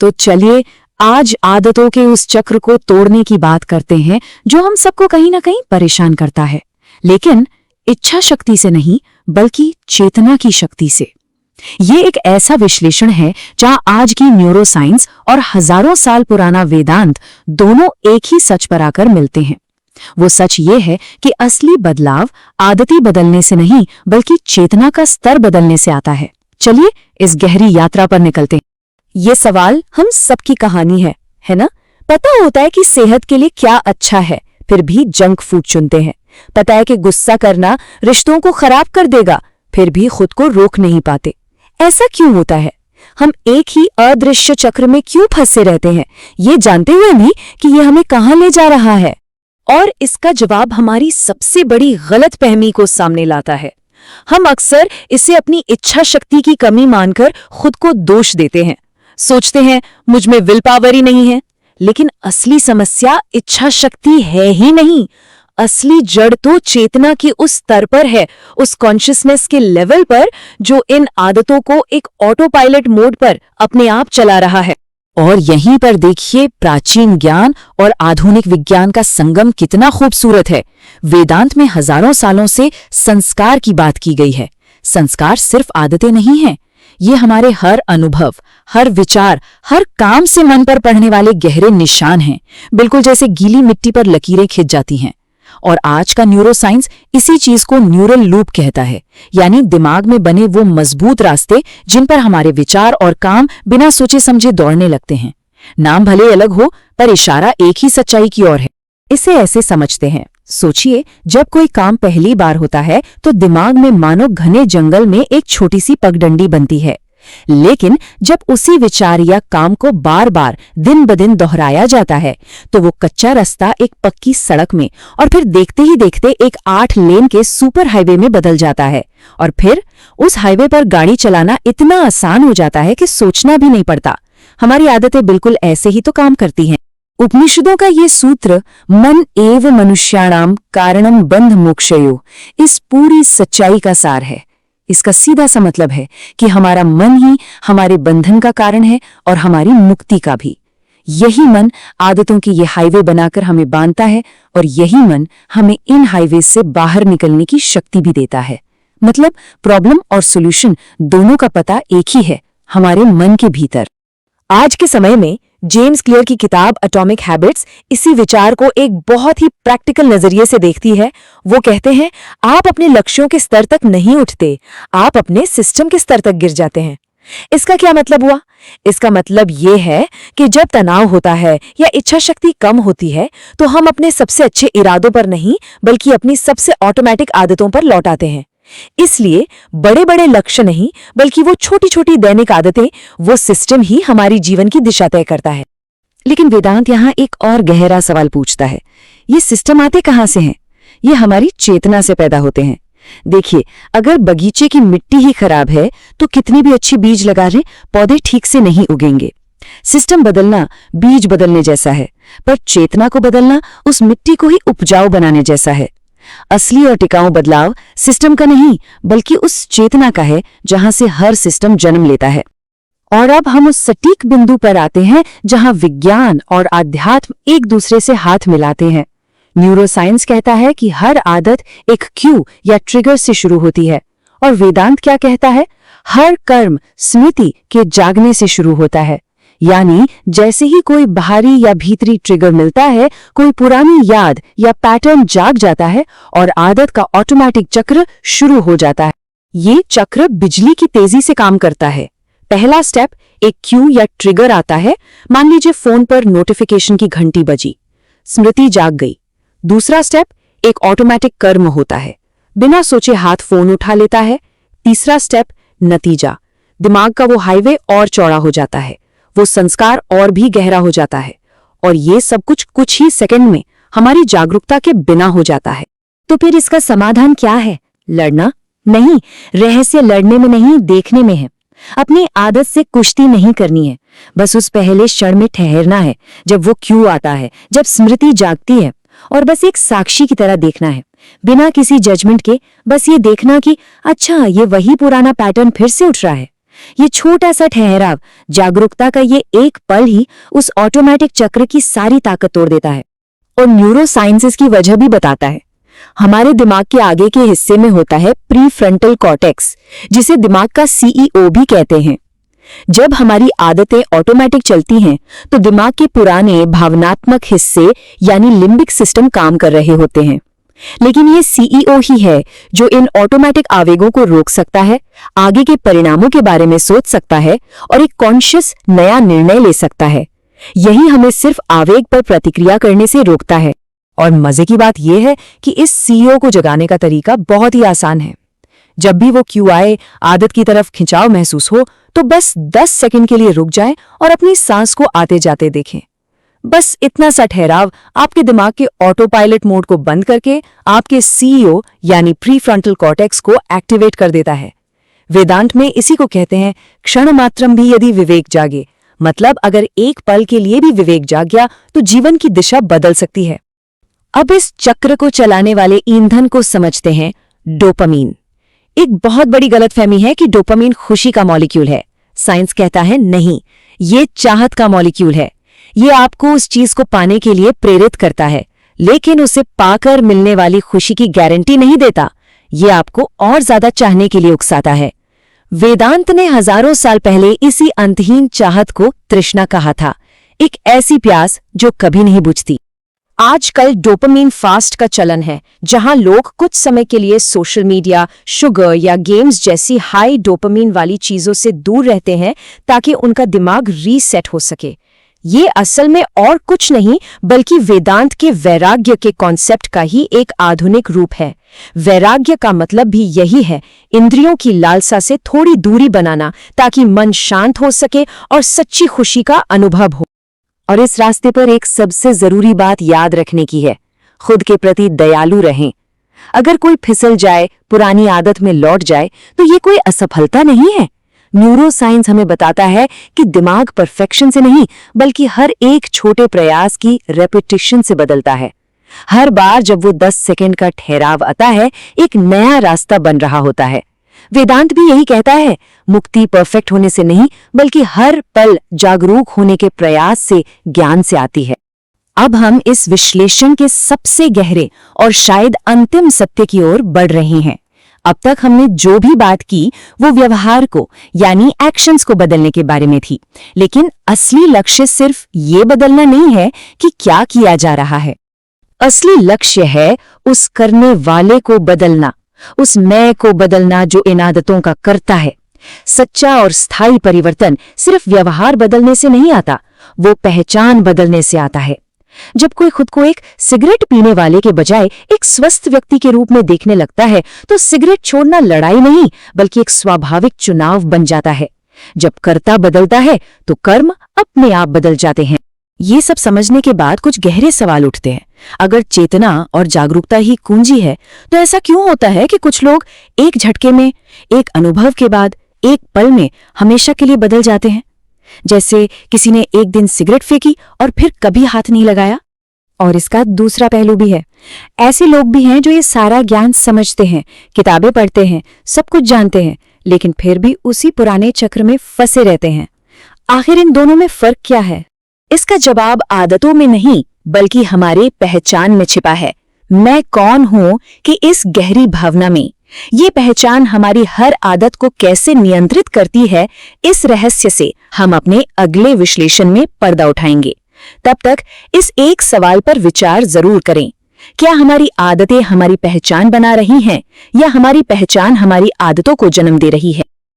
तो चलिए आज आदतों के उस चक्र को तोड़ने की बात करते हैं जो हम सबको कहीं ना कहीं परेशान करता है, लेकिन इच्छा शक्ति से नहीं बल्कि चेतना की शक्ति से। ये एक ऐसा विश्लेषण है जहां आज की न्यूरोसाइंस और हजारों साल पुराना वेदांत दोनों एक ही सच पर आकर मिलते हैं। वो सच ये है कि असली बदलाव आदतें बदलने से नहीं बल्कि चेतना का स्तर बदलने से आता है। चलिए इस गहरी यात्रा पर निकलते हैं। ये सवाल हम सबकी कहानी है ना? पता होता है कि सेहत के लिए क्या अच्छा है, फिर भी जंक फूड चुनते हैं। पता है कि गुस्सा करना रिश्तों को खराब कर देगा, फिर भी खुद को रोक नहीं पाते। ऐसा क्यों होता है? हम एक ही अदृश्य चक्र में क्यों फंसे रहते हैं, ये जानते हुए भी कि ये हमें कहाँ ले जा रहा है? और इसका जवाब हमारी सबसे बड़ी गलतफहमी को सामने लाता है। हम अक्सर इसे अपनी इच्छा शक्ति की कमी मानकर खुद को दोष देते हैं। सोचते हैं मुझ में विल पावर ही नहीं है, लेकिन असली समस्या इच्छा शक्ति है ही नहीं। असली जड़ तो चेतना के उस स्तर पर है, उस कॉन्शियसनेस के लेवल पर जो इन आदतों को एक ऑटो पायलट मोड पर अपने आप चला रहा है। और यहीं पर देखिए प्राचीन ज्ञान और आधुनिक विज्ञान का संगम कितना खूबसूरत है। वेदांत में हजारों सालों से संस्कार की बात की गई है। संस्कार सिर्फ आदतें नहीं हैं, ये हमारे हर अनुभव, हर विचार, हर काम से मन पर पड़ने वाले गहरे निशान हैं, बिल्कुल जैसे गीली मिट्टी पर लकीरें खिंच जाती हैं। और आज का न्यूरोसाइंस इसी चीज को न्यूरल लूप कहता है, यानी दिमाग में बने वो मजबूत रास्ते जिन पर हमारे विचार और काम बिना सोचे समझे दौड़ने लगते हैं। नाम भले अलग हो पर इशारा एक ही सच्चाई की ओर है। इसे ऐसे समझते हैं, सोचिए जब कोई काम पहली बार होता है तो दिमाग में मानो घने जंगल में एक छोटी सी पगडंडी बनती है, लेकिन जब उसी विचार या काम को बार बार दिन ब दिन दोहराया जाता है तो वो कच्चा रास्ता एक पक्की सड़क में और फिर देखते ही देखते एक 8 लेन के सुपर हाईवे में बदल जाता है। और फिर उस हाईवे पर गाड़ी चलाना इतना आसान हो जाता है कि सोचना भी नहीं पड़ता। हमारी आदतें बिल्कुल ऐसे ही तो काम करती हैं। उपनिषदों का ये सूत्र मन एव मनुष्याणाम कारणम बंध मोक्षयो इस पूरी सच्चाई का सार है। इसका सीधा सा मतलब है कि हमारा मन ही हमारे बंधन का कारण है और हमारी मुक्ति का भी। यही मन आदतों की ये हाईवे बनाकर हमें बांधता है और यही मन हमें इन हाईवे से बाहर निकलने की शक्ति भी देता है। मतलब प्रॉब्लम और सॉल्यूशन दोनों का पता एक ही है, हमारे मन के भीतर। आज के समय में जेम्स क्लियर की किताब एटॉमिक हैबिट्स इसी विचार को एक बहुत ही प्रैक्टिकल नजरिए से देखती है। वो कहते हैं आप अपने लक्ष्यों के स्तर तक नहीं उठते, आप अपने सिस्टम के स्तर तक गिर जाते हैं। इसका क्या मतलब हुआ? इसका मतलब ये है कि जब तनाव होता है या इच्छा शक्ति कम होती है तो हम अपने सबसे अच्छे इरादों पर नहीं बल्कि अपनी सबसे ऑटोमेटिक आदतों पर लौट आते हैं। इसलिए बड़े बड़े लक्ष्य नहीं बल्कि वो छोटी छोटी दैनिक आदतें, वो सिस्टम ही हमारी जीवन की दिशा तय करता है। लेकिन वेदांत यहाँ एक और गहरा सवाल पूछता है, ये सिस्टम आते कहाँ से हैं? ये हमारी चेतना से पैदा होते हैं। देखिए, अगर बगीचे की मिट्टी ही खराब है तो कितनी भी अच्छी बीज लगा लें, पौधे ठीक से नहीं उगेंगे। सिस्टम बदलना बीज बदलने जैसा है, पर चेतना को बदलना उस मिट्टी को ही उपजाऊ बनाने जैसा है। असली और टिकाऊ बदलाव सिस्टम का नहीं बल्कि उस चेतना का है जहां से हर सिस्टम जन्म लेता है। और अब हम उस सटीक बिंदु पर आते हैं जहां विज्ञान और आध्यात्म एक दूसरे से हाथ मिलाते हैं। न्यूरोसाइंस कहता है कि हर आदत एक क्यू या ट्रिगर से शुरू होती है, और वेदांत क्या कहता है? हर कर्म स्मृति के जागने से शुरू होता है। यानी जैसे ही कोई बाहरी या भीतरी ट्रिगर मिलता है, कोई पुरानी याद या पैटर्न जाग जाता है और आदत का ऑटोमेटिक चक्र शुरू हो जाता है। ये चक्र बिजली की तेजी से काम करता है। पहला स्टेप, एक क्यू या ट्रिगर आता है। मान लीजिए फोन पर नोटिफिकेशन की घंटी बजी, स्मृति जाग गई। दूसरा स्टेप, एक ऑटोमेटिक कर्म होता है, बिना सोचे हाथ फोन उठा लेता है। तीसरा स्टेप, नतीजा, दिमाग का वो हाईवे और चौड़ा हो जाता है, वो संस्कार और भी गहरा हो जाता है। और ये सब कुछ ही सेकंड में हमारी जागरूकता के बिना हो जाता है। तो फिर इसका समाधान क्या है? लड़ना नहीं, रहस्य लड़ने में नहीं, देखने में है। अपनी आदत से कुश्ती नहीं करनी है, बस उस पहले क्षण में ठहरना है जब वो क्यों आता है, जब स्मृति जागती है, और बस एक साक्षी की तरह देखना है, बिना किसी जजमेंट के। बस ये देखना कि अच्छा, ये वही पुराना पैटर्न फिर से उठ रहा है। ये छोटा सा ठहराव, जागरूकता का ये एक पल ही उस ऑटोमेटिक चक्र की सारी ताकत तोड़ देता है। और न्यूरो साइंसेस की वजह भी बताता है। हमारे दिमाग के आगे के हिस्से में होता है प्रीफ्रंटल कॉर्टेक्स, जिसे दिमाग का सीईओ भी कहते हैं। जब हमारी आदतें ऑटोमेटिक चलती हैं तो दिमाग के पुराने भावनात्मक हिस्से यानी लिम्बिक सिस्टम काम कर रहे होते हैं। लेकिन ये सीईओ ही है जो इन ऑटोमेटिक आवेगों को रोक सकता है, आगे के परिणामों के बारे में सोच सकता है और एक कॉन्शियस नया निर्णय ले सकता है। यही हमें सिर्फ आवेग पर प्रतिक्रिया करने से रोकता है। और मजे की बात यह है कि इस सीईओ को जगाने का तरीका बहुत ही आसान है। जब भी वो क्यू आए, आदत की तरफ खिंचाव महसूस हो, तो बस 10 सेकंड के लिए रुक जाएं और अपनी सांस को आते जाते देखें। बस इतना सा ठहराव आपके दिमाग के ऑटो पायलट मोड को बंद करके आपके सीईओ यानी प्रीफ्रंटल कॉर्टेक्स को एक्टिवेट कर देता है। वेदांत में इसी को कहते हैं क्षण मात्रम भी यदि विवेक जागे। मतलब अगर एक पल के लिए भी विवेक जाग गया तो जीवन की दिशा बदल सकती है। अब इस चक्र को चलाने वाले ईंधन को समझते हैं, डोपामीन। एक बहुत बड़ी गलतफहमी है कि डोपामीन खुशी का मॉलिक्यूल है। साइंस कहता है नहीं, ये चाहत का मॉलिक्यूल है। ये आपको उस चीज को पाने के लिए प्रेरित करता है, लेकिन उसे पाकर मिलने वाली खुशी की गारंटी नहीं देता। ये आपको और ज्यादा चाहने के लिए उकसाता है। वेदांत ने हजारों साल पहले इसी अंतहीन चाहत को तृष्णा कहा था, एक ऐसी प्यास जो कभी नहीं बुझती। आजकल डोपामीन फास्ट का चलन है, जहां लोग कुछ समय के लिए सोशल मीडिया, शुगर या गेम्स जैसी हाई डोपामीन वाली चीजों से दूर रहते हैं ताकि उनका दिमाग रीसेट हो सके। ये असल में और कुछ नहीं बल्कि वेदांत के वैराग्य के कॉन्सेप्ट का ही एक आधुनिक रूप है। वैराग्य का मतलब भी यही है, इंद्रियों की लालसा से थोड़ी दूरी बनाना ताकि मन शांत हो सके और सच्ची खुशी का अनुभव हो। और इस रास्ते पर एक सबसे जरूरी बात याद रखने की है, खुद के प्रति दयालु रहें। अगर कोई फिसल जाए, पुरानी आदत में लौट जाए, तो ये कोई असफलता नहीं है। न्यूरो साइंस हमें बताता है कि दिमाग परफेक्शन से नहीं बल्कि हर एक छोटे प्रयास की रेपिटेशन से बदलता है। हर बार जब वो 10 सेकंड का ठहराव आता है, एक नया रास्ता बन रहा होता है। वेदांत भी यही कहता है, मुक्ति परफेक्ट होने से नहीं बल्कि हर पल जागरूक होने के प्रयास से, ज्ञान से आती है। अब हम इस विश्लेषण के सबसे गहरे और शायद अंतिम सत्य की ओर बढ़ रहे हैं। अब तक हमने जो भी बात की वो व्यवहार को यानी एक्शंस को बदलने के बारे में थी, लेकिन असली लक्ष्य सिर्फ ये बदलना नहीं है कि क्या किया जा रहा है। असली लक्ष्य है उस करने वाले को बदलना, उस मैं को बदलना जो इन आदतों का करता है। सच्चा और स्थायी परिवर्तन सिर्फ व्यवहार बदलने से नहीं आता, वो पहचान बदलने से आता है। जब कोई खुद को एक सिगरेट पीने वाले के बजाय एक स्वस्थ व्यक्ति के रूप में देखने लगता है, तो सिगरेट छोड़ना लड़ाई नहीं बल्कि एक स्वाभाविक चुनाव बन जाता है। जब कर्ता बदलता है तो कर्म अपने आप बदल जाते हैं। ये सब समझने के बाद कुछ गहरे सवाल उठते हैं। अगर चेतना और जागरूकता ही कुंजी है, तो ऐसा क्यों होता है कि कुछ लोग एक झटके में, एक अनुभव के बाद, एक पल में हमेशा के लिए बदल जाते हैं? जैसे किसी ने एक दिन सिगरेट फेंकी और फिर कभी हाथ नहीं लगाया। और इसका दूसरा पहलू भी है। ऐसे लोग भी हैं जो ये सारा ज्ञान समझते हैं, किताबें पढ़ते हैं, सब कुछ जानते हैं, लेकिन फिर भी उसी पुराने चक्र में फंसे रहते हैं। आखिर इन दोनों में फर्क क्या है? इसका जवाब आदतों में नहीं बल्कि हमारे पहचान में छिपा है। मैं कौन हूं कि इस गहरी भावना में। ये पहचान हमारी हर आदत को कैसे नियंत्रित करती है, इस रहस्य से हम अपने अगले विश्लेषण में पर्दा उठाएंगे। तब तक इस एक सवाल पर विचार जरूर करें, क्या हमारी आदतें हमारी पहचान बना रही हैं या हमारी पहचान हमारी आदतों को जन्म दे रही है?